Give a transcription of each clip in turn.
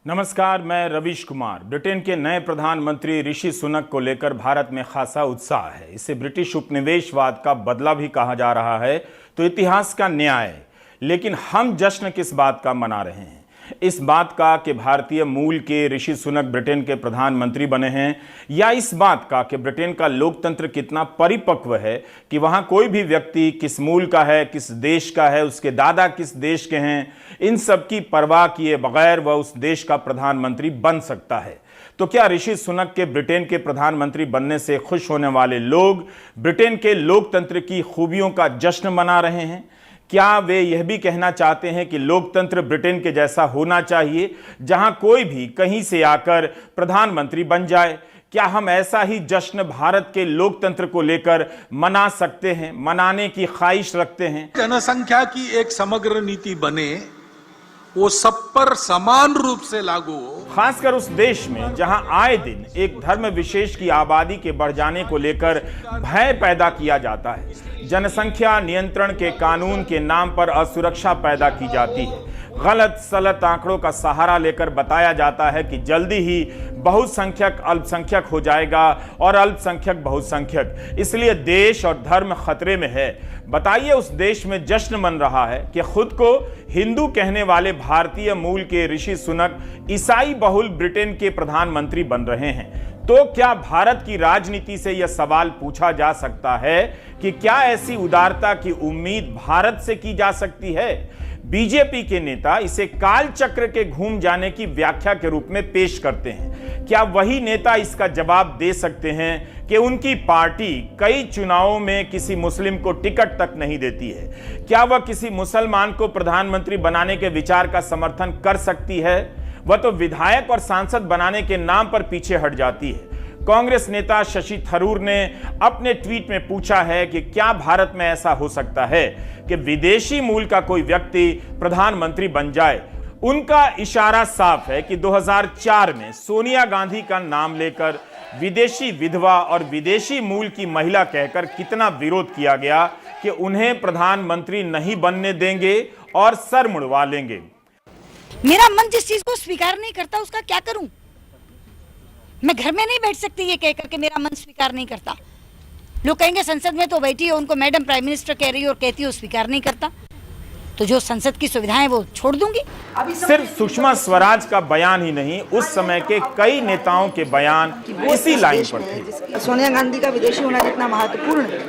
नमस्कार, मैं रवीश कुमार। ब्रिटेन के नए प्रधानमंत्री ऋषि सुनक को लेकर भारत में खासा उत्साह है। इसे ब्रिटिश उपनिवेशवाद का बदला भी कहा जा रहा है तो इतिहास का न्याय। लेकिन हम जश्न किस बात का मना रहे हैं? इस बात का कि भारतीय मूल के ऋषि सुनक ब्रिटेन के प्रधानमंत्री बने हैं, या इस बात का कि ब्रिटेन का लोकतंत्र कितना परिपक्व है कि वहां कोई भी व्यक्ति किस मूल का है, किस देश का है, उसके दादा किस देश के हैं, इन सब की परवाह किए बगैर वह उस देश का प्रधानमंत्री बन सकता है। तो क्या ऋषि सुनक के ब्रिटेन के प्रधानमंत्री बनने से खुश होने वाले लोग ब्रिटेन के लोकतंत्र की खूबियों का जश्न मना रहे हैं? क्या वे यह भी कहना चाहते हैं कि लोकतंत्र ब्रिटेन के जैसा होना चाहिए, जहां कोई भी कहीं से आकर प्रधानमंत्री बन जाए? क्या हम ऐसा ही जश्न भारत के लोकतंत्र को लेकर मना सकते हैं, मनाने की ख्वाहिश रखते हैं? जनसंख्या की एक समग्र नीति बने, वो सब पर समान रूप से लागू हो। खासकर उस देश में जहां आए दिन एक धर्म विशेष की आबादी के बढ़ जाने को लेकर भय पैदा किया जाता है, जनसंख्या नियंत्रण के कानून के नाम पर असुरक्षा पैदा की जाती है, गलत सलत आंकड़ों का सहारा लेकर बताया जाता है कि जल्दी ही बहुसंख्यक अल्पसंख्यक हो जाएगा और अल्पसंख्यक बहुसंख्यक, इसलिए देश और धर्म खतरे में है। बताइए, उस देश में जश्न मन रहा है कि खुद को हिंदू कहने वाले भारतीय मूल के ऋषि सुनक ईसाई बहुल ब्रिटेन के प्रधानमंत्री बन रहे हैं। तो क्या भारत की राजनीति से यह सवाल पूछा जा सकता है कि क्या ऐसी उदारता की उम्मीद भारत से की जा सकती है? बीजेपी के नेता इसे काल चक्र के घूम जाने की व्याख्या के रूप में पेश करते हैं। क्या वही नेता इसका जवाब दे सकते हैं कि उनकी पार्टी कई चुनावों में किसी मुस्लिम को टिकट तक नहीं देती है? क्या वह किसी मुसलमान को प्रधानमंत्री बनाने के विचार का समर्थन कर सकती है? वह तो विधायक और सांसद बनाने के नाम पर पीछे हट जाती है। कांग्रेस नेता शशि थरूर ने अपने ट्वीट में पूछा है कि क्या भारत में ऐसा हो सकता है कि विदेशी मूल का कोई व्यक्ति प्रधानमंत्री बन जाए? उनका इशारा साफ है कि 2004 में सोनिया गांधी का नाम लेकर विदेशी विधवा और विदेशी मूल की महिला कहकर कितना विरोध किया गया कि उन्हें प्रधानमंत्री नहीं बनने देंगे और सर मुड़वा लेंगे। मेरा मन जिस चीज को स्वीकार नहीं करता उसका क्या करूं? मैं घर में नहीं बैठ सकती ये कहकर के मेरा मन स्वीकार नहीं करता। लोग कहेंगे संसद में तो बैठी है, उनको मैडम प्राइम मिनिस्टर कह रही है और कहती है स्वीकार नहीं करता, तो जो संसद की सुविधाएं वो छोड़ दूंगी। सिर्फ सुषमा स्वराज का बयान ही नहीं, उस समय के कई नेताओं के बयान इसी लाइन पर थे। सोनिया गांधी का विदेशी होना जितना महत्वपूर्ण है,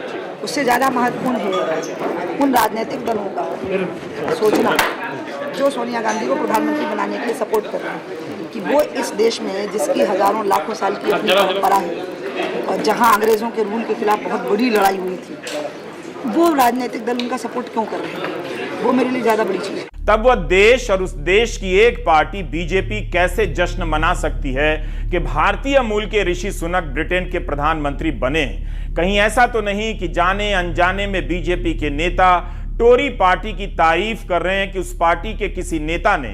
उससे ज्यादा महत्वपूर्ण है उन राजनीतिक दलों का सोचना जो सोनिया गांधी को प्रधानमंत्री बनाने के लिए सपोर्ट कर रहे हैं, कि वो इस देश में जिसकी हजारों लाखों साल की अपनी परंपरा है और जहां अंग्रेजों के रूल के खिलाफ बहुत बड़ी लड़ाई हुई थी, वो राजनीतिक दल उनका सपोर्ट क्यों कर रहे हैं? वो मेरे लिए ज्यादा बड़ी चीज है। तब वह देश और उस देश की एक पार्टी बीजेपी कैसे जश्न मना सकती है कि भारतीय मूल के ऋषि सुनक ब्रिटेन के प्रधानमंत्री बने? कहीं ऐसा तो नहीं कि जाने अनजाने में बीजेपी के नेता टोरी पार्टी की तारीफ कर रहे हैं कि उस पार्टी के किसी नेता ने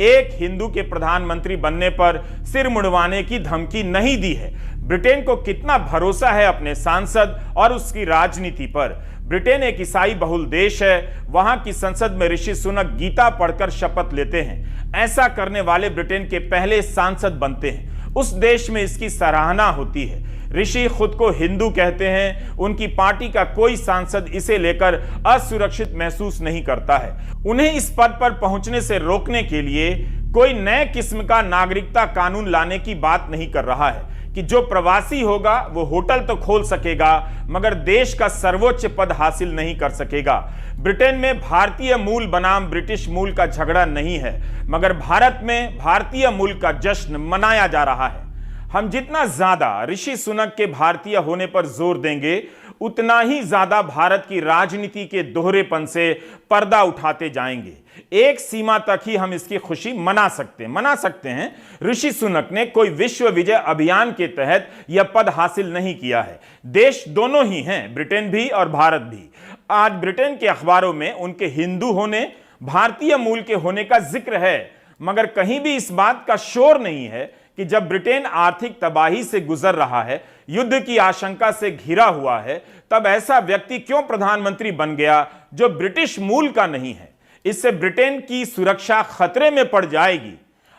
एक हिंदू के प्रधानमंत्री बनने पर सिर मुड़वाने की धमकी नहीं दी है? ब्रिटेन को कितना भरोसा है अपने सांसद और उसकी राजनीति पर? ब्रिटेन एक ईसाई बहुल देश है, वहां की संसद में ऋषि सुनक गीता पढ़कर शपथ लेते हैं। ऐसा करने वाले ब्रिटेन के पहले सांसद बनते हैं। उस देश में इसकी सराहना होती है। ऋषि खुद को हिंदू कहते हैं। उनकी पार्टी का कोई सांसद इसे लेकर असुरक्षित महसूस नहीं करता है। उन्हें इस पद पर पहुंचने से रोकने के लिए कोई नए किस्म का नागरिकता कानून लाने की बात नहीं कर रहा है कि जो प्रवासी होगा वो होटल तो खोल सकेगा मगर देश का सर्वोच्च पद हासिल नहीं कर सकेगा। ब्रिटेन में भारतीय मूल बनाम ब्रिटिश मूल का झगड़ा नहीं है, मगर भारत में भारतीय मूल का जश्न मनाया जा रहा है। हम जितना ज्यादा ऋषि सुनक के भारतीय होने पर जोर देंगे, उतना ही ज्यादा भारत की राजनीति के दोहरेपन से पर्दा उठाते जाएंगे। एक सीमा तक ही हम इसकी खुशी मना सकते हैं। ऋषि सुनक ने कोई विश्व विजय अभियान के तहत यह पद हासिल नहीं किया है। देश दोनों ही हैं, ब्रिटेन भी और भारत भी। आज ब्रिटेन के अखबारों में उनके हिंदू होने, भारतीय मूल के होने का जिक्र है, मगर कहीं भी इस बात का शोर नहीं है कि जब ब्रिटेन आर्थिक तबाही से गुजर रहा है, युद्ध की आशंका से घिरा हुआ है, तब ऐसा व्यक्ति क्यों प्रधानमंत्री बन गया जो ब्रिटिश मूल का नहीं है? इससे ब्रिटेन की सुरक्षा खतरे में पड़ जाएगी।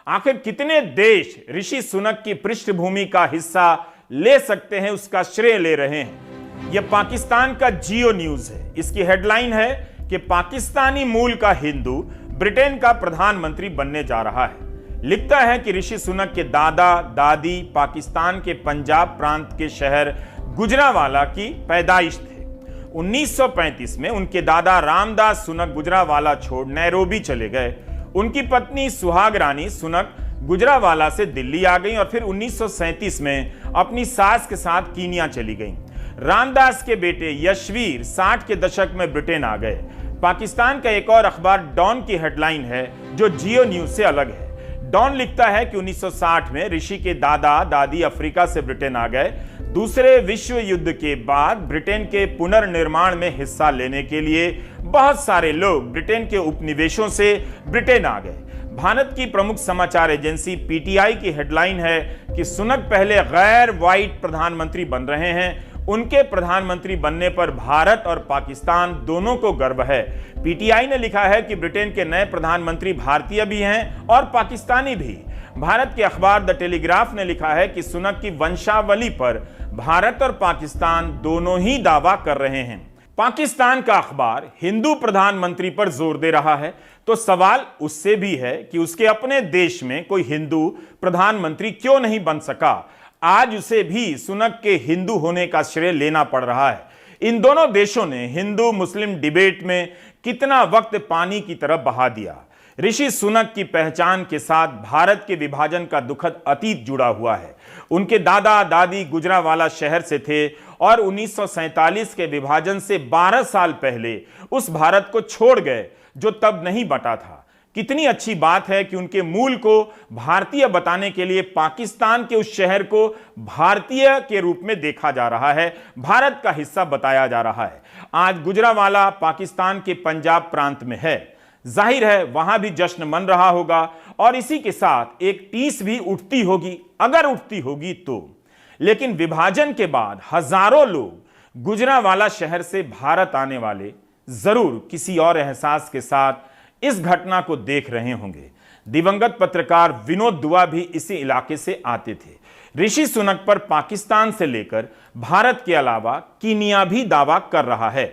आखिर कितने देश ऋषि सुनक की पृष्ठभूमि का हिस्सा ले सकते हैं, उसका श्रेय ले रहे हैं। यह पाकिस्तान का जियो न्यूज है। इसकी हेडलाइन है कि पाकिस्तानी मूल का हिंदू ब्रिटेन का प्रधानमंत्री बनने जा रहा है। लिखता है कि ऋषि सुनक के दादा दादी पाकिस्तान के पंजाब प्रांत के शहर गुजरावाला की पैदाइश थे। 1935 में उनके दादा रामदास सुनक गुजरावाला छोड़ नैरोबी चले गए। उनकी पत्नी सुहाग रानी सुनक गुजरावाला से दिल्ली आ गई और फिर 1937 में अपनी सास के साथ कीनिया चली गई। रामदास के बेटे यशवीर 60 के दशक में ब्रिटेन आ गए। पाकिस्तान का एक और अखबार डॉन की हेडलाइन है जो जियो न्यूज से अलग है। डॉन लिखता है कि 1960 में ऋषि के दादा दादी अफ्रीका से ब्रिटेन आ गए। दूसरे विश्व युद्ध के बाद ब्रिटेन के पुनर्निर्माण में हिस्सा लेने के लिए बहुत सारे लोग ब्रिटेन के उपनिवेशों से ब्रिटेन आ गए। भारत की प्रमुख समाचार एजेंसी पीटीआई की हेडलाइन है कि सुनक पहले गैर व्हाइट प्रधानमंत्री बन रहे हैं। उनके प्रधानमंत्री बनने पर भारत और पाकिस्तान दोनों को गर्व है। पीटीआई ने लिखा है कि ब्रिटेन के नए प्रधानमंत्री भारतीय भी हैं और पाकिस्तानी भी। भारत के अखबार द टेलीग्राफ ने लिखा है कि सुनक की वंशावली पर भारत और पाकिस्तान दोनों ही दावा कर रहे हैं। पाकिस्तान का अखबार हिंदू प्रधानमंत्री पर जोर दे रहा है, तो सवाल उससे भी है कि उसके अपने देश में कोई हिंदू प्रधानमंत्री क्यों नहीं बन सका। आज उसे भी सुनक के हिंदू होने का श्रेय लेना पड़ रहा है। इन दोनों देशों ने हिंदू मुस्लिम डिबेट में कितना वक्त पानी की तरफ बहा दिया। ऋषि सुनक की पहचान के साथ भारत के विभाजन का दुखद अतीत जुड़ा हुआ है। उनके दादा दादी गुजरावाला शहर से थे और 1947 के विभाजन से 12 साल पहले उस भारत को छोड़ गए जो तब नहीं बटा था। कितनी अच्छी बात है कि उनके मूल को भारतीय बताने के लिए पाकिस्तान के उस शहर को भारतीय के रूप में देखा जा रहा है, भारत का हिस्सा बताया जा रहा है। आज गुजरावाला पाकिस्तान के पंजाब प्रांत में है। जाहिर है वहां भी जश्न मन रहा होगा और इसी के साथ एक टीस भी उठती होगी, अगर उठती होगी तो। लेकिन विभाजन के बाद हजारों लोग गुजरावाला शहर से भारत आने वाले जरूर किसी और एहसास के साथ इस घटना को देख रहे होंगे। दिवंगत पत्रकार विनोद दुआ भी इसी इलाके से आते थे। ऋषि सुनक पर पाकिस्तान से लेकर भारत के अलावा कीनिया भी दावा कर रहा है।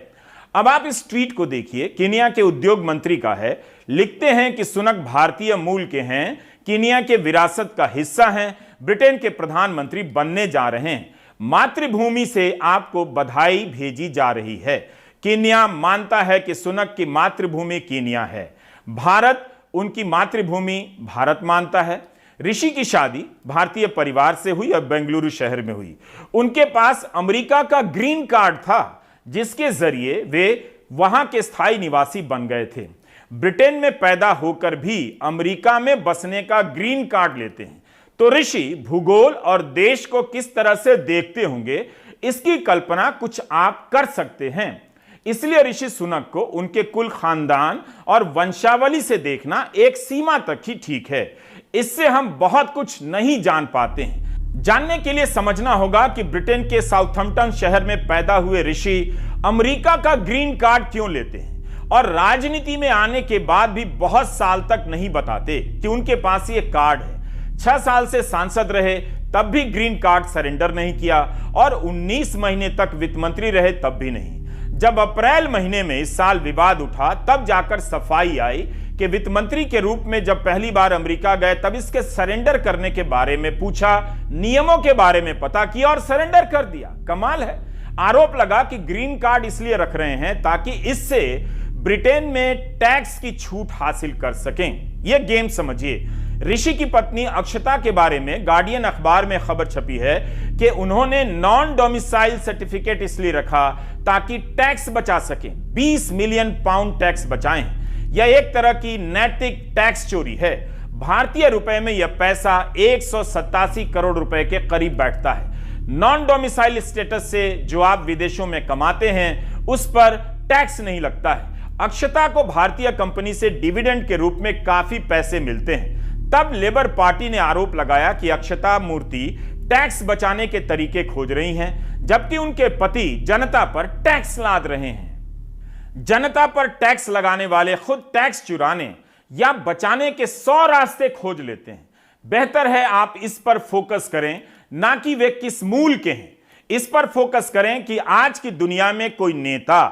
अब आप इस ट्वीट को देखिए, कीनिया के उद्योग मंत्री का है। लिखते हैं कि सुनक भारतीय मूल के हैं, कीनिया के विरासत का हिस्सा हैं, ब्रिटेन के प्रधानमंत्री बनने जा रहे हैं। मातृभूमि से आपको बधाई भेजी जा रही है। कीनिया मानता है कि सुनक की मातृभूमि कीनिया है, भारत उनकी मातृभूमि भारत मानता है। ऋषि की शादी भारतीय परिवार से हुई और बेंगलुरु शहर में हुई। उनके पास अमेरिका का ग्रीन कार्ड था जिसके जरिए वे वहां के स्थायी निवासी बन गए थे। ब्रिटेन में पैदा होकर भी अमेरिका में बसने का ग्रीन कार्ड लेते हैं। तो ऋषि भूगोल और देश को किस तरह से देखते होंगे, इसकी कल्पना कुछ आप कर सकते हैं। इसलिए ऋषि सुनक को उनके कुल खानदान और वंशावली से देखना एक सीमा तक ही ठीक है। इससे हम बहुत कुछ नहीं जान पाते हैं। जानने के लिए समझना होगा कि ब्रिटेन के साउथम्पटन शहर में पैदा हुए ऋषि अमेरिका का ग्रीन कार्ड क्यों लेते हैं और राजनीति में आने के बाद भी बहुत साल तक नहीं बताते कि उनके पास ये कार्ड है। 6 साल से सांसद रहे तब भी ग्रीन कार्ड सरेंडर नहीं किया और 19 महीने तक वित्त मंत्री रहे तब भी नहीं। जब अप्रैल महीने में इस साल विवाद उठा तब जाकर सफाई आई कि वित्त मंत्री के रूप में जब पहली बार अमेरिका गए तब इसके सरेंडर करने के बारे में पूछा, नियमों के बारे में पता किया और सरेंडर कर दिया। कमाल है। आरोप लगा कि ग्रीन कार्ड इसलिए रख रहे हैं ताकि इससे ब्रिटेन में टैक्स की छूट हासिल कर सकें। यह गेम समझिए। ऋषि की पत्नी अक्षता के बारे में गार्डियन अखबार में खबर छपी है कि उन्होंने नॉन डोमिसाइल सर्टिफिकेट इसलिए रखा ताकि टैक्स बचा सकें। 20 मिलियन पाउंड टैक्स बचाएं। यह एक तरह की नैतिक टैक्स चोरी है। भारतीय रुपए में यह पैसा 187 करोड़ रुपए के करीब बैठता है। नॉन डोमिसाइल स्टेटस से जो आप विदेशों में कमाते हैं उस पर टैक्स नहीं लगता है। अक्षता को भारतीय कंपनी से डिविडेंड के रूप में काफी पैसे मिलते हैं। तब लेबर पार्टी ने आरोप लगाया कि अक्षता मूर्ति टैक्स बचाने के तरीके खोज रही हैं, जबकि उनके पति जनता पर टैक्स लाद रहे हैं। जनता पर टैक्स लगाने वाले खुद टैक्स चुराने या बचाने के 100 रास्ते खोज लेते हैं। बेहतर है आप इस पर फोकस करें, ना कि वे किस मूल के हैं। इस पर फोकस करें कि आज की दुनिया में कोई नेता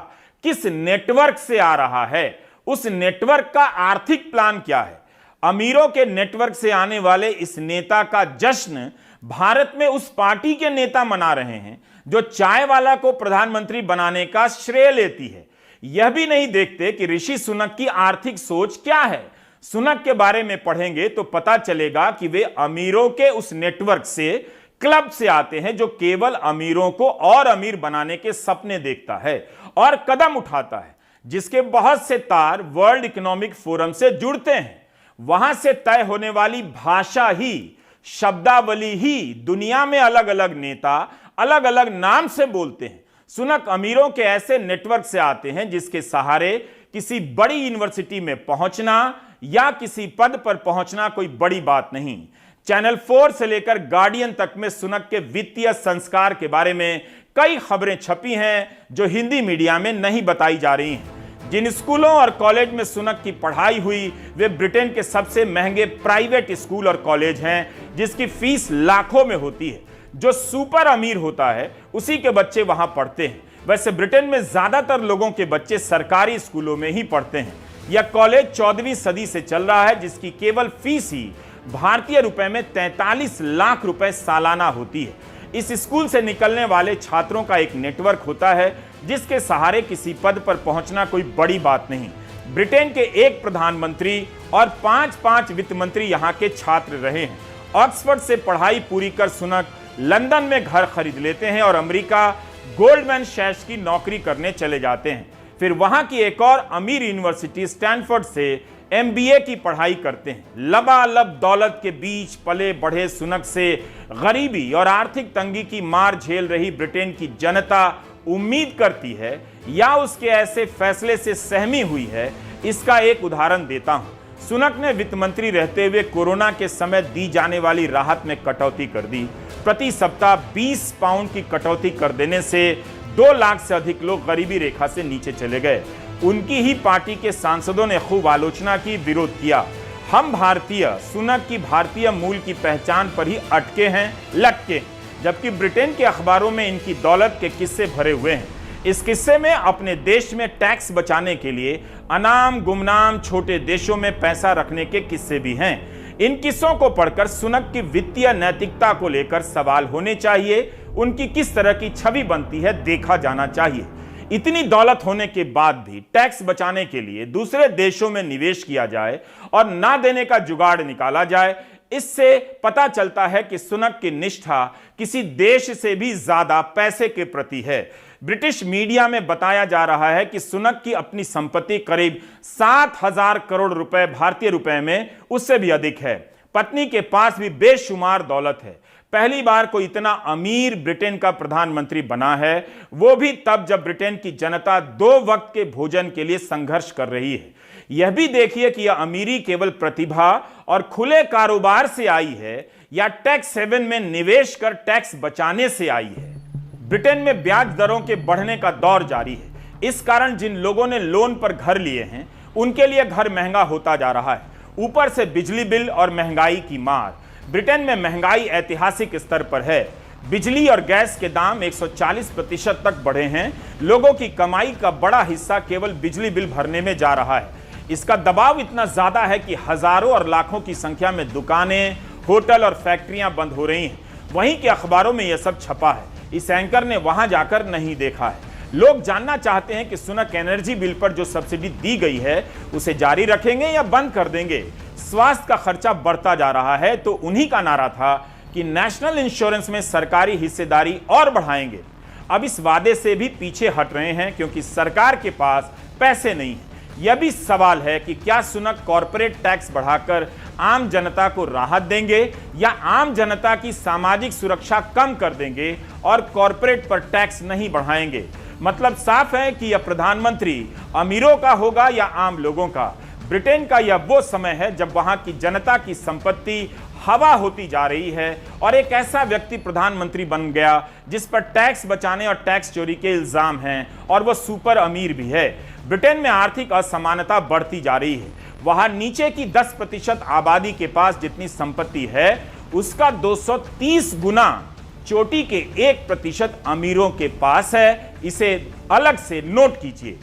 किस नेटवर्क से आ रहा है, उस नेटवर्क का आर्थिक प्लान क्या है। अमीरों के नेटवर्क से आने वाले इस नेता का जश्न भारत में उस पार्टी के नेता मना रहे हैं जो चाय वाला को प्रधानमंत्री बनाने का श्रेय लेती है। यह भी नहीं देखते कि ऋषि सुनक की आर्थिक सोच क्या है। सुनक के बारे में पढ़ेंगे तो पता चलेगा कि वे अमीरों के उस नेटवर्क से, क्लब से आते हैं जो केवल अमीरों को और अमीर बनाने के सपने देखता है और कदम उठाता है, जिसके बहुत से तार वर्ल्ड इकोनॉमिक फोरम से जुड़ते हैं। वहां से तय होने वाली भाषा ही, शब्दावली ही दुनिया में अलग अलग नेता अलग अलग नाम से बोलते हैं। सुनक अमीरों के ऐसे नेटवर्क से आते हैं जिसके सहारे किसी बड़ी यूनिवर्सिटी में पहुंचना या किसी पद पर पहुंचना कोई बड़ी बात नहीं। चैनल 4 से लेकर गार्डियन तक में सुनक के वित्तीय संस्कार के बारे में कई खबरें छपी हैं जो हिंदी मीडिया में नहीं बताई जा रही हैं। जिन स्कूलों और कॉलेज में सुनक की पढ़ाई हुई वे ब्रिटेन के सबसे महंगे प्राइवेट स्कूल और कॉलेज हैं, जिसकी फीस लाखों में होती है। जो सुपर अमीर होता है उसी के बच्चे वहां पढ़ते हैं। वैसे ब्रिटेन में ज्यादातर लोगों के बच्चे सरकारी स्कूलों में ही पढ़ते हैं। यह कॉलेज 14वीं सदी से चल रहा है, जिसकी केवल फीस ही भारतीय रुपए में 43 लाख रुपए सालाना होती है। इस स्कूल से निकलने वाले छात्रों का एक नेटवर्क होता है जिसके सहारे किसी पद पर पहुंचना कोई बड़ी बात नहीं। ब्रिटेन के एक प्रधानमंत्री और 5 वित्त मंत्री यहां के छात्र रहे हैं। ऑक्सफोर्ड से पढ़ाई पूरी कर सुनक लंदन में घर खरीद लेते हैं और अमेरिका गोल्डमैन सैक्स की नौकरी करने चले जाते हैं। फिर वहां की एक और अमीर यूनिवर्सिटी स्टैनफोर्ड से MBA की पढ़ाई करते हैं। लबालब दौलत के बीच पले बढ़े सुनक से गरीबी और आर्थिक तंगी की मार झेल रही ब्रिटेन की जनता उम्मीद करती है या उसके ऐसे फैसले से सहमी हुई है। इसका एक उदाहरण देता हूं। सुनक ने वित्त मंत्री रहते हुए कोरोना के समय दी जाने वाली राहत में कटौती कर दी। प्रति सप्ताह 20 पाउंड की कटौती कर देने से 2 लाख से अधिक लोग गरीबी रेखा से नीचे चले गए। उनकी ही पार्टी के सांसदों ने खूब आलोचना की, विरोध किया। हम भारतीय सुनक की भारतीय मूल की पहचान पर ही अटके हैं, लटके, जबकि ब्रिटेन के अखबारों में इनकी दौलत के किस्से भरे हुए हैं। इस किस्से में अपने देश में टैक्स बचाने के लिए अनाम गुमनाम छोटे देशों में पैसा रखने के किस्से भी हैं। इन किस्सों को पढ़कर सुनक की वित्तीय नैतिकता को लेकर सवाल होने चाहिए। उनकी किस तरह की छवि बनती है देखा जाना चाहिए। इतनी दौलत होने के बाद भी टैक्स बचाने के लिए दूसरे देशों में निवेश किया जाए और ना देने का जुगाड़ निकाला जाए, इससे पता चलता है कि सुनक की निष्ठा किसी देश से भी ज्यादा पैसे के प्रति है। ब्रिटिश मीडिया में बताया जा रहा है कि सुनक की अपनी संपत्ति करीब 7,000 करोड़ रुपए भारतीय रुपए में उससे भी अधिक है। पत्नी के पास भी बेशुमार दौलत है। पहली बार कोई इतना अमीर ब्रिटेन का प्रधानमंत्री बना है, वो भी तब जब ब्रिटेन की जनता 2 वक्त के भोजन के लिए संघर्ष कर रही है। यह भी देखिए कि यह अमीरी केवल प्रतिभा और खुले कारोबार से आई है या टैक्स हेवन में निवेश कर टैक्स बचाने से आई है। ब्रिटेन में ब्याज दरों के बढ़ने का दौर जारी है। इस कारण जिन लोगों ने लोन पर घर लिए हैं उनके लिए घर महंगा होता जा रहा है। ऊपर से बिजली बिल और महंगाई की मार। ब्रिटेन में महंगाई ऐतिहासिक स्तर पर है। बिजली और गैस के दाम 140% तक बढ़े हैं। लोगों की कमाई का बड़ा हिस्सा केवल बिजली बिल भरने में जा रहा है। इसका दबाव इतना ज्यादा है कि हजारों और लाखों की संख्या में दुकानें, होटल और फैक्ट्रियां बंद हो रही हैं। वहीं के अखबारों में यह सब छपा है। इस एंकर ने वहां जाकर नहीं देखा है। लोग जानना चाहते हैं कि सुनक एनर्जी बिल पर जो सब्सिडी दी गई है उसे जारी रखेंगे या बंद कर देंगे। स्वास्थ्य का खर्चा बढ़ता जा रहा है तो उन्हीं का नारा था कि नेशनल इंश्योरेंस में सरकारी हिस्सेदारी और बढ़ाएंगे। अब इस वादे से भी पीछे हट रहे हैं क्योंकि सरकार के पास पैसे नहीं है। यह भी सवाल है कि क्या सुनक कॉर्पोरेट टैक्स बढ़ाकर आम जनता को राहत देंगे या आम जनता की सामाजिक सुरक्षा कम कर देंगे और कॉर्पोरेट पर टैक्स नहीं बढ़ाएंगे। मतलब साफ है कि यह प्रधानमंत्री अमीरों का होगा या आम लोगों का। ब्रिटेन का यह वो समय है जब वहां की जनता की संपत्ति हवा होती जा रही है और एक ऐसा व्यक्ति प्रधानमंत्री बन गया जिस पर टैक्स बचाने और टैक्स चोरी के इल्जाम हैं और वह सुपर अमीर भी है। ब्रिटेन में आर्थिक असमानता बढ़ती जा रही है। वहां नीचे की 10% आबादी के पास जितनी संपत्ति है उसका 230 गुना चोटी के 1% अमीरों के पास है। इसे अलग से नोट कीजिए।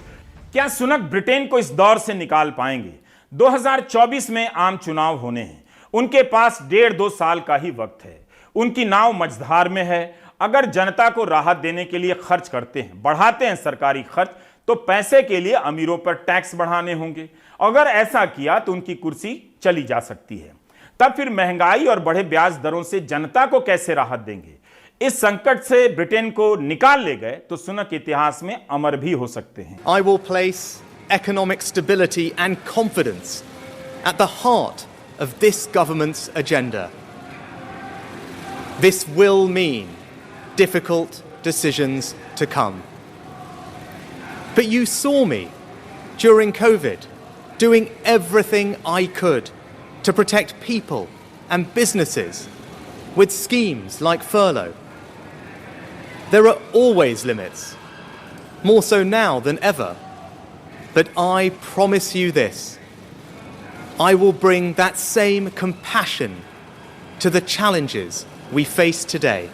क्या सुनक ब्रिटेन को इस दौर से निकाल पाएंगे? 2024 में आम चुनाव होने हैं। उनके पास 1.5-2 साल का ही वक्त है। उनकी नाव मझधार में है। अगर जनता को राहत देने के लिए खर्च करते हैं, बढ़ाते हैं सरकारी खर्च, तो पैसे के लिए अमीरों पर टैक्स बढ़ाने होंगे। अगर ऐसा किया तो उनकी कुर्सी चली जा सकती है। तब फिर महंगाई और बढ़े ब्याज दरों से जनता को कैसे राहत देंगे? इस संकट से ब्रिटेन को निकाल ले गए तो सुनक इतिहास में अमर भी हो सकते हैं। I will place economic stability and confidence at the heart of this government's agenda. This will mean difficult decisions to come. But you saw me during COVID doing everything I could to protect people and businesses with schemes like furlough. There are always limits, more so now than ever. But I promise you this, I will bring that same compassion to the challenges we face today.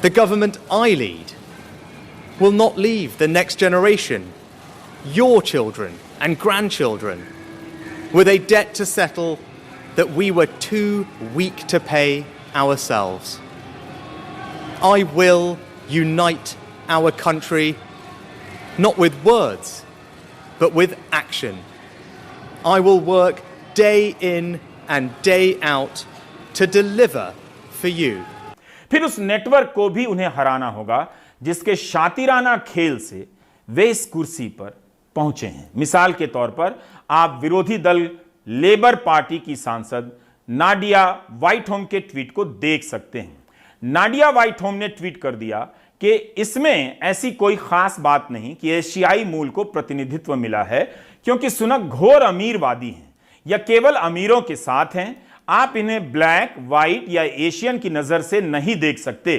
The government I lead will not leave the next generation, your children and grandchildren, with a debt to settle that we were too weak to pay ourselves. I will unite our country, not with words, but with action. I will work day in and day out to deliver for you. फिर उस network को भी उन्हें हराना होगा जिसके शातिराना खेल से वे इस कुर्सी पर पहुंचे हैं। मिसाल के तौर पर आप विरोधी दल लेबर पार्टी की सांसद नाडिया व्हाइटहोम के ट्वीट को देख सकते हैं। नाडिया व्हाइटहोम ने ट्वीट कर दिया कि इसमें ऐसी कोई खास बात नहीं कि एशियाई मूल को प्रतिनिधित्व मिला है, क्योंकि सुनक घोर अमीरवादी हैं या केवल अमीरों के साथ हैं। आप इन्हें ब्लैक, व्हाइट या एशियन की नजर से नहीं देख सकते।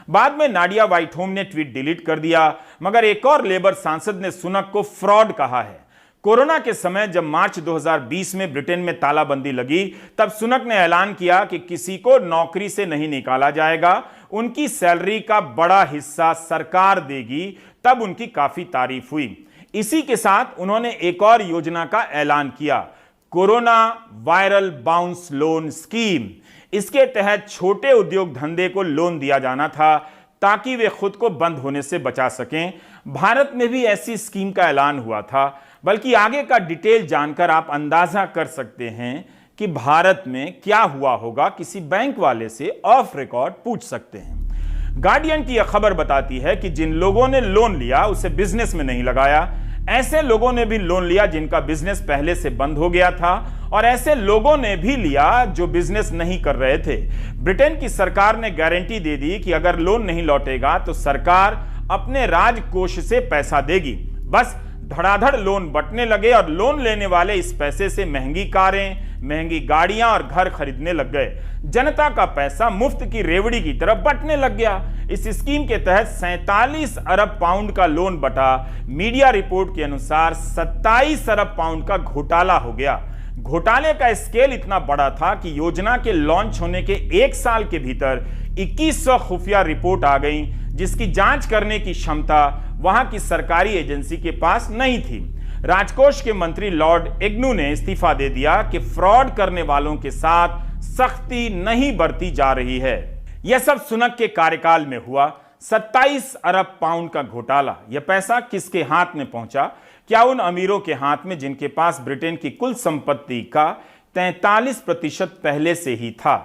बाद में नाडिया व्हाइटहोम ने ट्वीट डिलीट कर दिया, मगर एक और लेबर सांसद ने सुनक को फ्रॉड कहा है। कोरोना के समय जब मार्च 2020 में ब्रिटेन में तालाबंदी लगी, तब सुनक ने ऐलान किया कि किसी को नौकरी से नहीं निकाला जाएगा, उनकी सैलरी का बड़ा हिस्सा सरकार देगी। तब उनकी काफी तारीफ हुई। इसी के साथ उन्होंने एक और योजना का ऐलान किया, corona viral bounce loan scheme. इसके तहत छोटे उद्योग धंधे को लोन दिया जाना था ताकि वे खुद को बंद होने से बचा सकें। भारत में भी ऐसी स्कीम का ऐलान हुआ था। बल्कि आगे का डिटेल जानकर आप अंदाजा कर सकते हैं कि भारत में क्या हुआ होगा। किसी बैंक वाले से ऑफ रिकॉर्ड पूछ सकते हैं। गार्डियन की यह खबर बताती है कि जिन लोगों ने लोन लिया उसे बिजनेस में नहीं लगाया। ऐसे लोगों ने भी लोन लिया जिनका बिजनेस पहले से बंद हो गया था, और ऐसे लोगों ने भी लिया जो बिजनेस नहीं कर रहे थे। ब्रिटेन की सरकार ने गारंटी दे दी कि अगर लोन नहीं लौटेगा तो सरकार अपने राजकोष से पैसा देगी। बस धड़ाधड़ लोन बंटने लगे और लोन लेने वाले इस पैसे से महंगी कारें, महंगी गाड़ियां और घर खरीदने लग गए। जनता का पैसा मुफ्त की रेवड़ी की तरफ बंटने लग गया। इस स्कीम के तहत 47 अरब पाउंड का लोन बटा। मीडिया रिपोर्ट के अनुसार 27 अरब पाउंड का घोटाला हो गया। घोटाले का स्केल इतना बड़ा था कि योजना के लॉन्च होने के 1 साल के भीतर 2100 खुफिया रिपोर्ट आ गई, जिसकी जांच करने की क्षमता वहां की सरकारी एजेंसी के पास नहीं थी। राजकोष के मंत्री लॉर्ड एग्नू ने इस्तीफा दे दिया कि फ्रॉड करने वालों के साथ सख्ती नहीं बरती जा रही है। यह सब सुनक के कार्यकाल में हुआ। 27 अरब पाउंड का घोटाला। यह पैसा किसके हाथ में पहुंचा? क्या उन अमीरों के हाथ में जिनके पास ब्रिटेन की कुल संपत्ति का 43% पहले से ही था?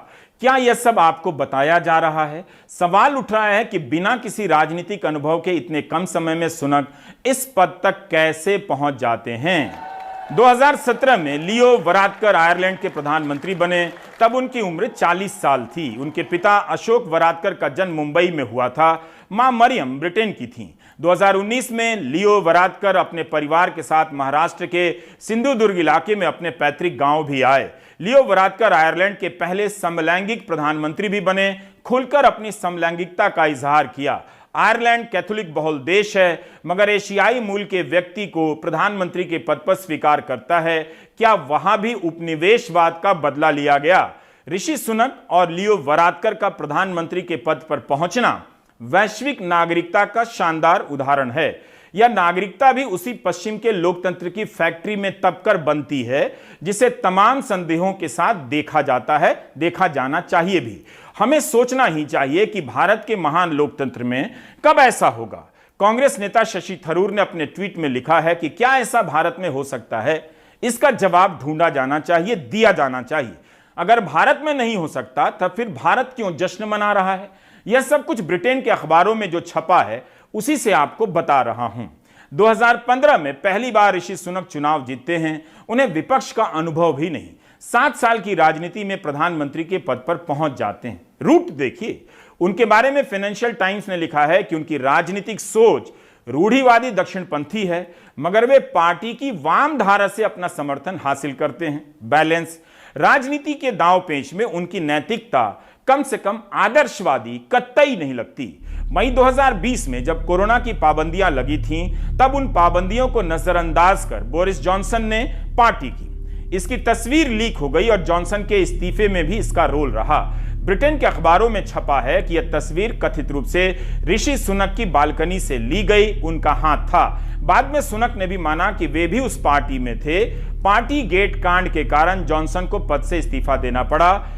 क्या यह सब आपको बताया जा रहा है? सवाल उठ रहा है कि बिना किसी राजनीतिक अनुभव के इतने कम समय में सुनक इस पद तक कैसे पहुंच जाते हैं? 2017 में लियो वरादकर आयरलैंड के प्रधानमंत्री बने। तब उनकी उम्र 40 साल थी। उनके पिता अशोक वरादकर का जन्म मुंबई में हुआ था। मां मरियम ब्रिटेन की थीं। 2019 में लियो वरादकर अपने परिवार के साथ महाराष्ट्र के सिंधुदुर्ग इलाके में अपने पैतृक गांव भी आए। लियो वरादकर आयरलैंड के पहले समलैंगिक प्रधानमंत्री भी बने। खुलकर अपनी समलैंगिकता का इजहार किया। आयरलैंड कैथोलिक बहुल देश है, मगर एशियाई मूल के व्यक्ति को प्रधानमंत्री के पद पर स्वीकार करता है। क्या वहां भी उपनिवेशवाद का बदला लिया गया? ऋषि सुनक और लियो वरादकर का प्रधानमंत्री के पद पर पहुंचना वैश्विक नागरिकता का शानदार उदाहरण है। यह नागरिकता भी उसी पश्चिम के लोकतंत्र की फैक्ट्री में तपकर बनती है जिसे तमाम संदेहों के साथ देखा जाता है, देखा जाना चाहिए भी। हमें सोचना ही चाहिए कि भारत के महान लोकतंत्र में कब ऐसा होगा। कांग्रेस नेता शशि थरूर ने अपने ट्वीट में लिखा है कि क्या ऐसा भारत में हो सकता है? इसका जवाब ढूंढा जाना चाहिए, दिया जाना चाहिए। अगर भारत में नहीं हो सकता तब फिर भारत क्यों जश्न मना रहा है? यह सब कुछ ब्रिटेन के अखबारों में जो छपा है उसी से आपको बता रहा हूं। 2015 में पहली बार ऋषि सुनक चुनाव जीतते हैं। उन्हें विपक्ष का अनुभव भी नहीं। 7 साल की राजनीति में प्रधानमंत्री के पद पर पहुंच जाते हैं। रूट देखिए, उनके बारे में फाइनेंशियल टाइम्स ने लिखा है कि उनकी राजनीतिक सोच रूढ़िवादी दक्षिणपंथी है, मगर वे पार्टी की वाम धारा से अपना समर्थन हासिल करते हैं। बैलेंस राजनीति के दांव पेच में उनकी नैतिकता कम से कम आदर्शवादी कतई नहीं लगती। मई 2020 में जब कोरोना की पाबंदियां लगी थीं, तब उन पाबंदियों को नजरअंदाज कर बोरिस जॉनसन ने पार्टी की। इसकी तस्वीर लीक हो गई और जॉनसन के इस्तीफे में भी इसका रोल रहा। ब्रिटेन के अखबारों में छपा है कि यह तस्वीर कथित रूप से ऋषि सुनक की बालकनी से ली गई, उनका हाथ था। बाद में सुनक ने भी माना कि वे भी उस पार्टी में थे। पार्टी गेट कांड के कारण जॉनसन को पद से इस्तीफा देना पड़ा।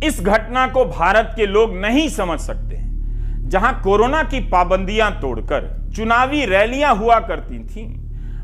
इस घटना को भारत के लोग नहीं समझ सकते। जहां कोरोना की पाबंदियां तोड़कर चुनावी रैलियां हुआ करती थीं,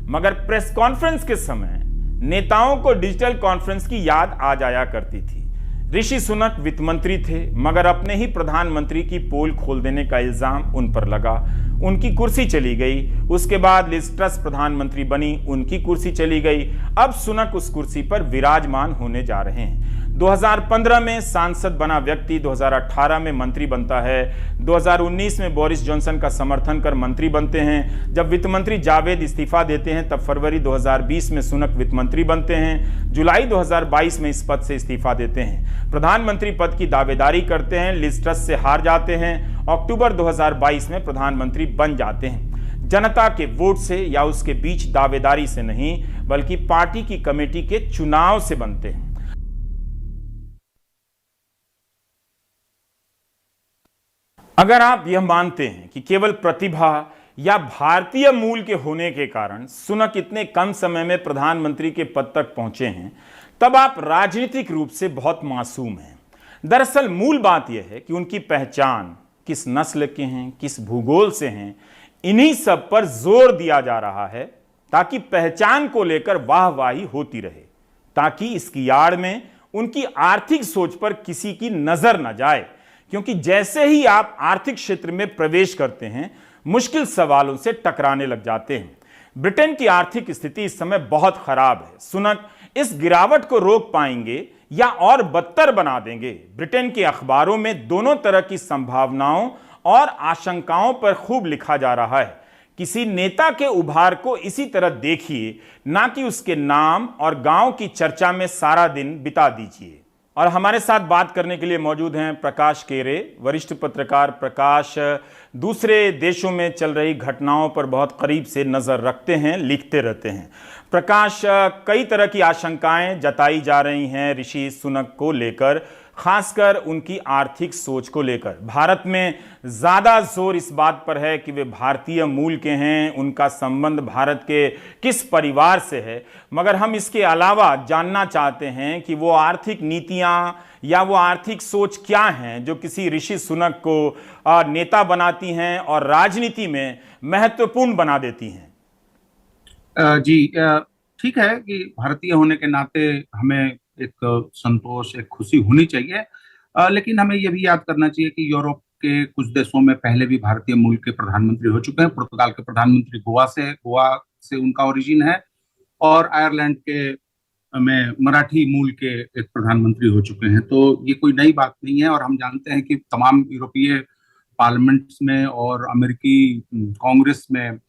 मगर प्रेस कॉन्फ्रेंस के समय नेताओं को डिजिटल कॉन्फ्रेंस की याद आ जाया करती थी। ऋषि सुनक वित्त मंत्री थे, मगर अपने ही प्रधानमंत्री की पोल खोल देने का इल्जाम उन पर लगा। उनकी कुर्सी चली गई। उसके बाद लिज ट्रस प्रधानमंत्री बनी, उनकी कुर्सी चली गई। अब सुनक उस कुर्सी पर विराजमान होने जा रहे हैं। 2015 में सांसद बना व्यक्ति 2018 में मंत्री बनता है। 2019 में बोरिस जॉनसन का समर्थन कर मंत्री बनते हैं। जब वित्त मंत्री जावेद इस्तीफा देते हैं तब फरवरी 2020 में सुनक वित्त मंत्री बनते हैं। जुलाई 2022 में इस पद से इस्तीफा देते हैं। प्रधानमंत्री पद की दावेदारी करते हैं, लिज ट्रस से हार जाते हैं। अक्टूबर 2022 में प्रधानमंत्री बन जाते हैं। जनता के वोट से या उसके बीच दावेदारी से नहीं, बल्कि पार्टी की कमेटी के चुनाव से बनते हैं। अगर आप यह मानते हैं कि केवल प्रतिभा या भारतीय मूल के होने के कारण सुनक इतने कम समय में प्रधानमंत्री के पद तक पहुंचे हैं, तब आप राजनीतिक रूप से बहुत मासूम हैं। दरअसल मूल बात यह है कि उनकी पहचान किस नस्ल के हैं, किस भूगोल से हैं, इन्हीं सब पर जोर दिया जा रहा है ताकि पहचान को लेकर वाहवाही होती रहे, ताकि इसकी आड़ में उनकी आर्थिक सोच पर किसी की नजर न जाए। क्योंकि जैसे ही आप आर्थिक क्षेत्र में प्रवेश करते हैं, मुश्किल सवालों से टकराने लग जाते हैं। ब्रिटेन की आर्थिक स्थिति इस समय बहुत खराब है। सुनक इस गिरावट को रोक पाएंगे या और बदतर बना देंगे? ब्रिटेन के अखबारों में दोनों तरह की संभावनाओं और आशंकाओं पर खूब लिखा जा रहा है। किसी नेता के उभार को इसी तरह देखिए, ना कि उसके नाम और गांव की चर्चा में सारा दिन बिता दीजिए। और हमारे साथ बात करने के लिए मौजूद हैं प्रकाश केरे, वरिष्ठ पत्रकार। प्रकाश दूसरे देशों में चल रही घटनाओं पर बहुत करीब से नजर रखते हैं, लिखते रहते हैं। प्रकाश, कई तरह की आशंकाएं जताई जा रही हैं ऋषि सुनक को लेकर, खासकर उनकी आर्थिक सोच को लेकर। भारत में ज्यादा जोर इस बात पर है कि वे भारतीय मूल के हैं, उनका संबंध भारत के किस परिवार से है, मगर हम इसके अलावा जानना चाहते हैं कि वो आर्थिक नीतियां या वो आर्थिक सोच क्या हैं जो किसी ऋषि सुनक को नेता बनाती हैं और राजनीति में महत्वपूर्ण बना देती हैं। जी, ठीक है कि भारतीय होने के नाते हमें एक संतोष, एक खुशी होनी चाहिए, लेकिन हमें यह भी याद करना चाहिए कि यूरोप के कुछ देशों में पहले भी भारतीय मूल के प्रधानमंत्री हो चुके हैं। पुर्तगाल के प्रधानमंत्री गोवा से उनका ओरिजिन है, और आयरलैंड के में मराठी मूल के एक प्रधानमंत्री हो चुके हैं। तो ये कोई नई बात नहीं है, और हम जानते हैं कि तमाम यूरोपीय पार्लियामेंट्स में और अमेरिकी कांग्रेस में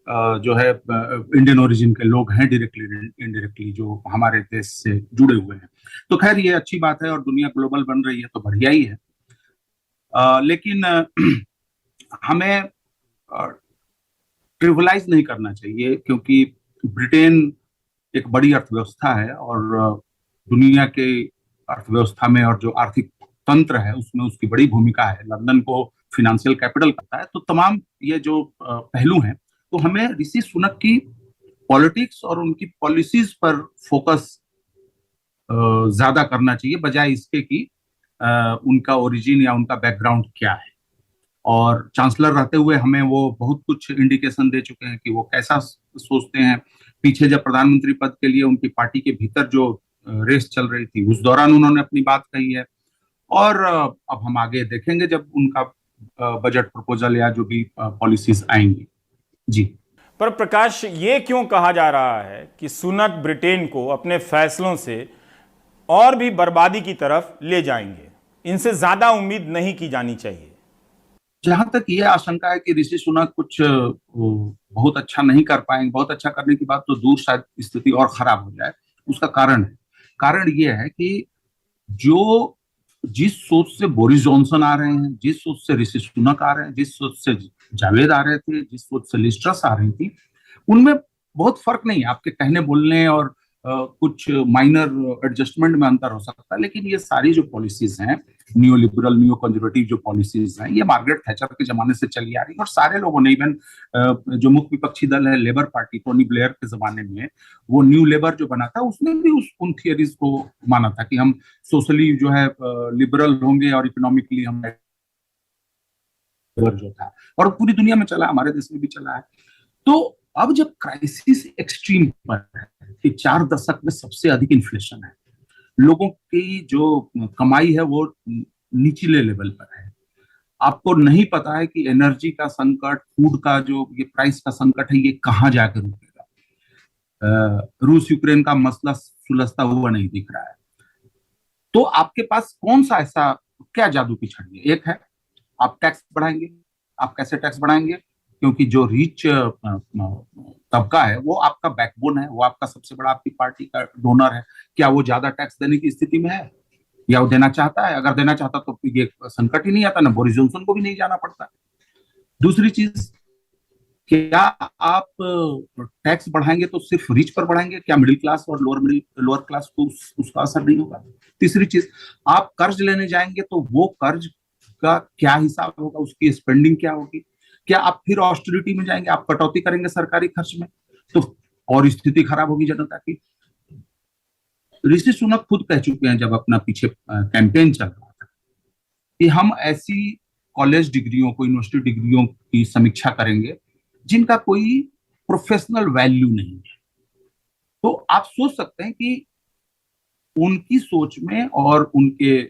जो है इंडियन ओरिजिन के लोग हैं, डायरेक्टली इनडायरेक्टली, जो हमारे देश से जुड़े हुए हैं। तो खैर ये अच्छी बात है, और दुनिया ग्लोबल बन रही है तो बढ़िया ही है। लेकिन हमें ट्रिवलाइज नहीं करना चाहिए, क्योंकि ब्रिटेन एक बड़ी अर्थव्यवस्था है और दुनिया के अर्थव्यवस्था में और जो आर्थिक तंत्र है उसमें उसकी बड़ी भूमिका है। लंदन को फिनेंशियल कैपिटल कहता है। तो तमाम ये जो पहलू हैं, तो हमें ऋषि सुनक की पॉलिटिक्स और उनकी पॉलिसीज पर फोकस ज्यादा करना चाहिए, बजाय इसके कि उनका ओरिजिन या उनका बैकग्राउंड क्या है। और चांसलर रहते हुए हमें वो बहुत कुछ इंडिकेशन दे चुके हैं कि वो कैसा सोचते हैं। पीछे जब प्रधानमंत्री पद के लिए उनकी पार्टी के भीतर जो रेस चल रही थी, उस दौरान उन्होंने अपनी बात कही है। और अब हम आगे देखेंगे जब उनका बजट प्रपोजल या जो भी पॉलिसीज आएंगी। जी, पर प्रकाश, ये क्यों कहा जा रहा है कि सुनक ब्रिटेन को अपने फैसलों से और भी बर्बादी की तरफ ले जाएंगे? इनसे ज्यादा उम्मीद नहीं की जानी चाहिए। जहां तक ये आशंका है कि ऋषि सुनक कुछ बहुत अच्छा नहीं कर पाएंगे, बहुत अच्छा करने की बात तो दूर, शायद स्थिति और खराब हो जाए, उसका कारण ये है कि जो जिस सोच से बोरिस जॉनसन आ रहे हैं, जिस सोच से ऋषि सुनक आ रहे हैं, जिस सोच से जावेद आ रहे थे, जिस सोच से लिज ट्रस आ रही थी, उनमें बहुत फर्क नहीं है। आपके कहने बोलने और कुछ माइनर एडजस्टमेंट में अंतर हो सकता है, लेकिन ये सारी जो पॉलिसीज हैं, न्यू लिबरल न्यू कंजर्वेटिव जो पॉलिसीज हैं, ये मार्गरेट थैचर के जमाने से चली आ रही है। और सारे लोगों ने, इवन जो मुख्य विपक्षी दल है लेबर पार्टी, टोनी ब्लेयर के जमाने में वो न्यू लेबर जो बना था, उसने भी उन थियरीज को माना था कि हम सोशली जो है लिबरल होंगे और इकोनॉमिकली हम जो था, और पूरी दुनिया में चला, हमारे देश में भी चला है। तो अब जब क्राइसिस एक्सट्रीम पर है कि 4 दशक में सबसे अधिक इन्फ्लेशन है, लोगों की जो कमाई है वो निचले लेवल पर है, आपको नहीं पता है कि एनर्जी का संकट, फूड का जो ये प्राइस का संकट है, ये कहाँ जाकर रुकेगा। रूस यूक्रेन का मसला सुलझता हुआ नहीं दिख रहा है। तो आपके पास कौन सा ऐसा क्या जादू की छड़ी है? एक है आप टैक्स बढ़ाएंगे। आप कैसे टैक्स बढ़ाएंगे? क्योंकि जो रिच तबका है वो आपका बैकबोन है, वो आपका सबसे बड़ा, आपकी पार्टी का डोनर है। क्या वो ज्यादा टैक्स देने की स्थिति में है, या वो देना चाहता है? अगर देना चाहता तो ये संकट ही नहीं आता, ना बोरिस जॉनसन को भी नहीं जाना पड़ता। दूसरी चीज, क्या आप टैक्स बढ़ाएंगे तो सिर्फ रिच पर बढ़ाएंगे? क्या मिडिल क्लास और लोअर क्लास को उसका असर नहीं होगा? तीसरी चीज, आप कर्ज लेने जाएंगे तो वो कर्ज का क्या हिसाब होगा, उसकी स्पेंडिंग क्या होगी? क्या आप फिर ऑस्टेरिटी में जाएंगे, आप कटौती करेंगे सरकारी खर्च में, तो और स्थिति खराब होगी जनता की। ऋषि सुनक खुद कह चुके हैं जब अपना पीछे कैंपेन चल रहा था कि हम ऐसी कॉलेज डिग्रियों को, यूनिवर्सिटी डिग्रियों की समीक्षा करेंगे जिनका कोई प्रोफेशनल वैल्यू नहीं है। तो आप सोच सकते हैं कि उनकी सोच में और उनके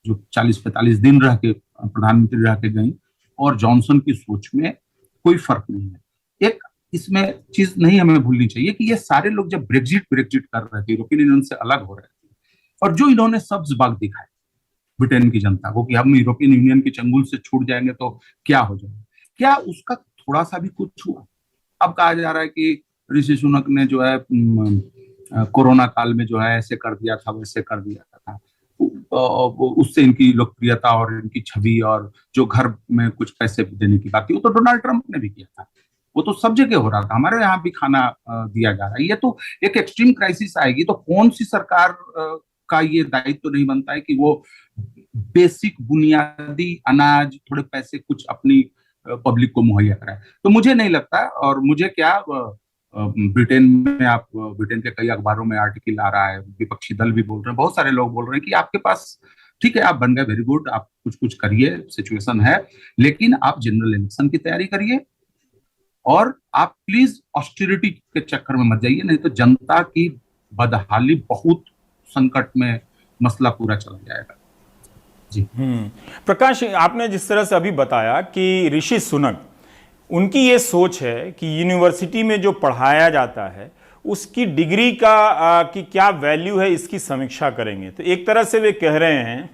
जो 40-45 दिन रह के प्रधानमंत्री रह के गई और जॉनसन की सोच में कोई फर्क नहीं है। एक इसमें चीज नहीं हमें भूलनी चाहिए कि ये सारे लोग जब ब्रेग्जिट कर रहे थे, यूरोपियन यूनियन से अलग हो रहे थे, और जो इन्होंने सब्ज बाग दिखाए ब्रिटेन की जनता को कि हम यूरोपियन यूनियन के चंगुल से छूट जाएंगे तो क्या हो जाएगा, क्या उसका थोड़ा सा भी कुछ हुआ? अब कहा जा रहा है कि ऋषि सुनक ने जो है कोरोना काल में जो है ऐसे कर दिया था, वैसे कर दिया था, उससे इनकी लोकप्रियता और इनकी छवि और जो घर में कुछ पैसे देने की बात थी, वो तो डोनाल्ड ट्रंप ने भी किया था, वो तो सब जगह हो रहा था, हमारे यहाँ भी खाना दिया जा रहा है। ये तो एक एक्सट्रीम क्राइसिस आएगी तो कौन सी सरकार का ये दायित्व तो नहीं बनता है कि वो बेसिक बुनियादी अनाज, थोड़े पैसे कुछ अपनी पब्लिक को मुहैया कराए? तो मुझे नहीं लगता, और मुझे क्या ब्रिटेन में, आप ब्रिटेन के कई अखबारों में आर्टिकल आ रहा है, विपक्षी दल भी बोल रहे हैं, बहुत सारे लोग बोल रहे हैं कि आपके पास, ठीक है आप बन गए, वेरी गुड, आप कुछ करिए, सिचुएशन है, लेकिन आप जनरल इलेक्शन की तैयारी करिए और आप प्लीज ऑस्टेरिटी के चक्कर में मत जाइए, नहीं तो जनता की बदहाली, बहुत संकट में मसला पूरा चला जाएगा। जी प्रकाश, आपने जिस तरह से अभी बताया कि ऋषि सुनक, उनकी ये सोच है कि यूनिवर्सिटी में जो पढ़ाया जाता है उसकी डिग्री का की क्या वैल्यू है, इसकी समीक्षा करेंगे। तो एक तरह से वे कह रहे हैं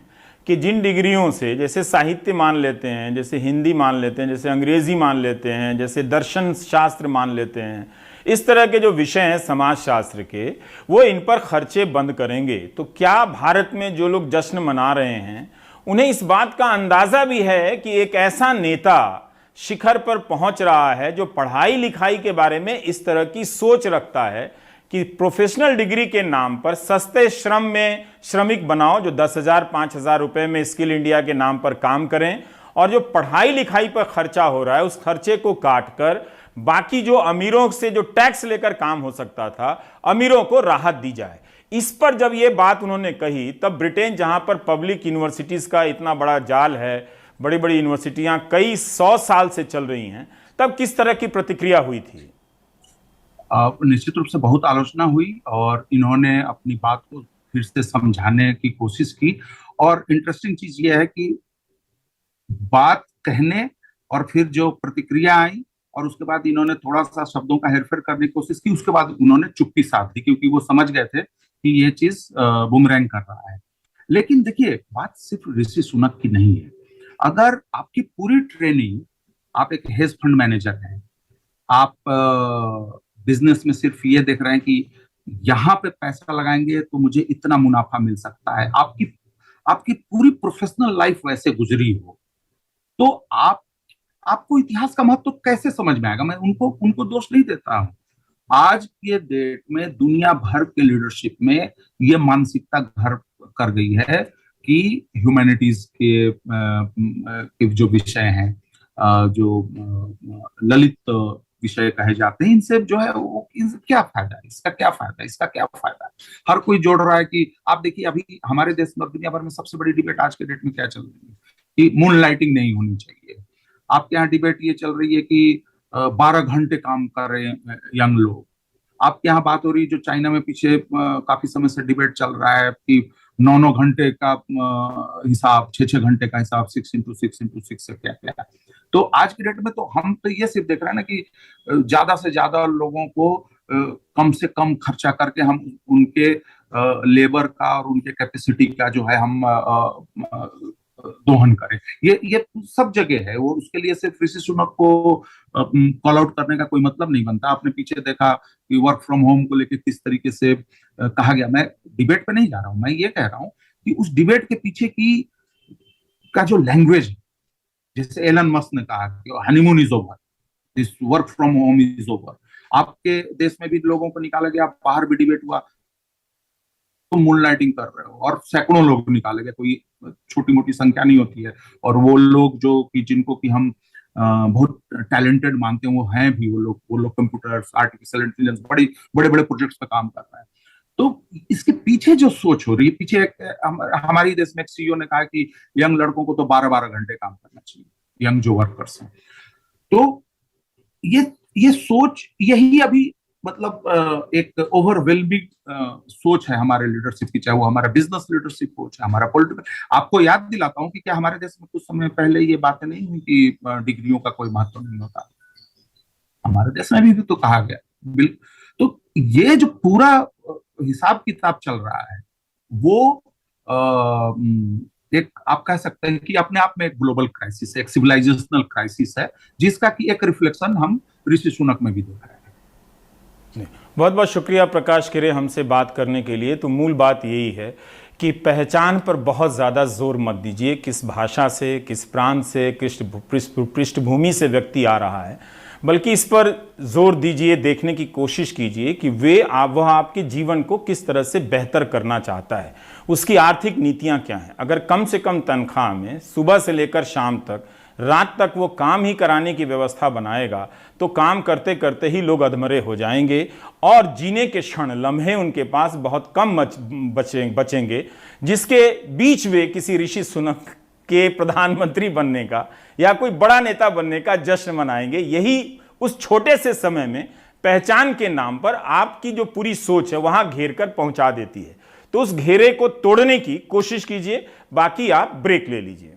कि जिन डिग्रियों से, जैसे साहित्य मान लेते हैं, जैसे हिंदी मान लेते हैं, जैसे अंग्रेजी मान लेते हैं, जैसे दर्शन शास्त्र मान लेते हैं, इस तरह के जो विषय हैं समाज शास्त्र के, वो इन पर खर्चे बंद करेंगे। तो क्या भारत में जो लोग जश्न मना रहे हैं उन्हें इस बात का अंदाजा भी है कि एक ऐसा नेता शिखर पर पहुंच रहा है, जो पढ़ाई लिखाई के बारे में इस तरह की सोच रखता है कि प्रोफेशनल डिग्री के नाम पर सस्ते श्रम में श्रमिक बनाओ, जो 10,000 5,000 रुपए में स्किल इंडिया के नाम पर काम करें, और जो पढ़ाई लिखाई पर खर्चा हो रहा है उस खर्चे को काट कर बाकी जो अमीरों से जो टैक्स लेकर काम हो सकता था, अमीरों को राहत दी जाए। इस पर जब ये बात उन्होंने कही, तब ब्रिटेन, जहां पर पब्लिक यूनिवर्सिटीज का इतना बड़ा जाल है, बड़ी बड़ी यूनिवर्सिटियां कई 100 साल से चल रही हैं, तब किस तरह की प्रतिक्रिया हुई थी? निश्चित रूप से बहुत आलोचना हुई और इन्होंने अपनी बात को फिर से समझाने की कोशिश की। और इंटरेस्टिंग चीज ये है कि बात कहने और फिर जो प्रतिक्रिया आई और उसके बाद इन्होंने थोड़ा सा शब्दों का हेरफेर करने की कोशिश की, उसके बाद उन्होंने चुप्पी साध दी, क्योंकि वो समझ गए थे कि ये चीज बुमरैंग कर रहा है। लेकिन देखिए, बात सिर्फ ऋषि सुनक की नहीं है। अगर आपकी पूरी ट्रेनिंग, आप एक हेज फंड मैनेजर हैं, आप बिजनेस में सिर्फ ये देख रहे हैं कि यहाँ पे पैसा लगाएंगे तो मुझे इतना मुनाफा मिल सकता है, आपकी पूरी प्रोफेशनल लाइफ वैसे गुजरी हो, तो आपको इतिहास का महत्व कैसे समझ में आएगा? मैं उनको दोष नहीं देता हूं। आज के डेट में दुनिया भर के लीडरशिप में ये मानसिकता घर कर गई है कि ह्यूमैनिटीज के जो विषय हैं, जो ललित विषय कहे जाते हैं, इनसे जो है वो इनसे क्या फायदा है, इसका क्या फायदा है, इसका क्या फायदा है। हर कोई जोड़ रहा है कि आप देखिए अभी हमारे देश में, दुनिया भर में सबसे बड़ी डिबेट आज के डेट में क्या चल रही है कि मून लाइटिंग नहीं होनी चाहिए। आपके यहाँ डिबेट ये चल रही है कि 12 घंटे काम कर रहे हैं यंग लोग। आपके यहाँ बात हो रही है, जो चाइना में पीछे काफी समय से डिबेट चल रहा है कि 9 घंटे का हिसाब, 6 घंटे का हिसाब, 6 into 6 से क्या क्या। तो आज की डेट में तो हम तो ये सिर्फ देख रहे हैं ना कि ज्यादा से ज्यादा लोगों को कम से कम खर्चा करके हम उनके लेबर का और उनके कैपेसिटी का जो है हम दोहन करें। ये सब जगह है। वो उसके लिए सिर्फ ऋषि सुनक को कॉल आउट करने का कोई मतलब नहीं बनता। आपने पीछे देखा कि वर्क फ्रॉम होम को लेकर किस तरीके से कहा गया। मैं डिबेट पे नहीं जा रहा हूं, मैं ये कह रहा हूं कि उस डिबेट के पीछे का जो लैंग्वेज, जैसे एलन मस्क ने कहा कि honeymoon is over, this work from home is over. आपके देश में भी लोगों को निकाला गया, बाहर भी डिबेट हुआ, तुम मून लाइटिंग कर रहे हो, और सैकड़ों लोग निकाले गए, कोई छोटी मोटी संख्या नहीं होती है। और वो लोग जो कि जिनको कि हम बहुत टैलेंटेड मानते हैं, वो हैं भी, वो लोग कंप्यूटर्स, आर्टिफिशियल इंटेलिजेंस, बड़े बड़े प्रोजेक्ट्स पे काम कर रहे हैं। तो इसके पीछे जो सोच हो रही है, पीछे हमारे देश में एक सीईओ ने कहा कि यंग लड़कों को तो 12-12 घंटे काम करना चाहिए, यंग जो वर्कर्स हैं। तो ये सोच, यही अभी मतलब एक ओवरवेलमिंग सोच है हमारे लीडरशिप की, चाहे वो हमारा बिजनेस लीडरशिप हो, चाहे हमारा पॉलिटिकल। आपको याद दिलाता हूं कि क्या हमारे देश में कुछ समय पहले ये बातें नहीं हुई कि डिग्रियों का कोई महत्व नहीं होता। हमारे देश में भी तो कहा गया। तो ये जो पूरा हिसाब किताब चल रहा है, वो एक आप कह सकते हैं कि अपने आप में एक ग्लोबल क्राइसिस है, एक सिविलाइजेशनल क्राइसिस है, जिसका की एक रिफ्लेक्शन हम ऋषि सुनक में भी देख रहे हैं। बहुत बहुत शुक्रिया प्रकाश खिरे हमसे बात करने के लिए। तो मूल बात यही है कि पहचान पर बहुत ज़्यादा जोर मत दीजिए, किस भाषा से, किस प्रांत से, किस पृष्ठभूमि से व्यक्ति आ रहा है, बल्कि इस पर जोर दीजिए, देखने की कोशिश कीजिए कि वह आपके जीवन को किस तरह से बेहतर करना चाहता है, उसकी आर्थिक नीतियां क्या हैं। अगर कम से कम तनख्वाह में सुबह से लेकर शाम तक, रात तक वो काम ही कराने की व्यवस्था बनाएगा, तो काम करते करते ही लोग अधमरे हो जाएंगे और जीने के क्षण, लम्हे उनके पास बहुत कम बचेंगे, जिसके बीच वे किसी ऋषि सुनक के प्रधानमंत्री बनने का या कोई बड़ा नेता बनने का जश्न मनाएंगे। यही उस छोटे से समय में पहचान के नाम पर आपकी जो पूरी सोच है वहां घेर कर पहुंचा देती है। तो उस घेरे को तोड़ने की कोशिश कीजिए, बाकी आप ब्रेक ले लीजिए।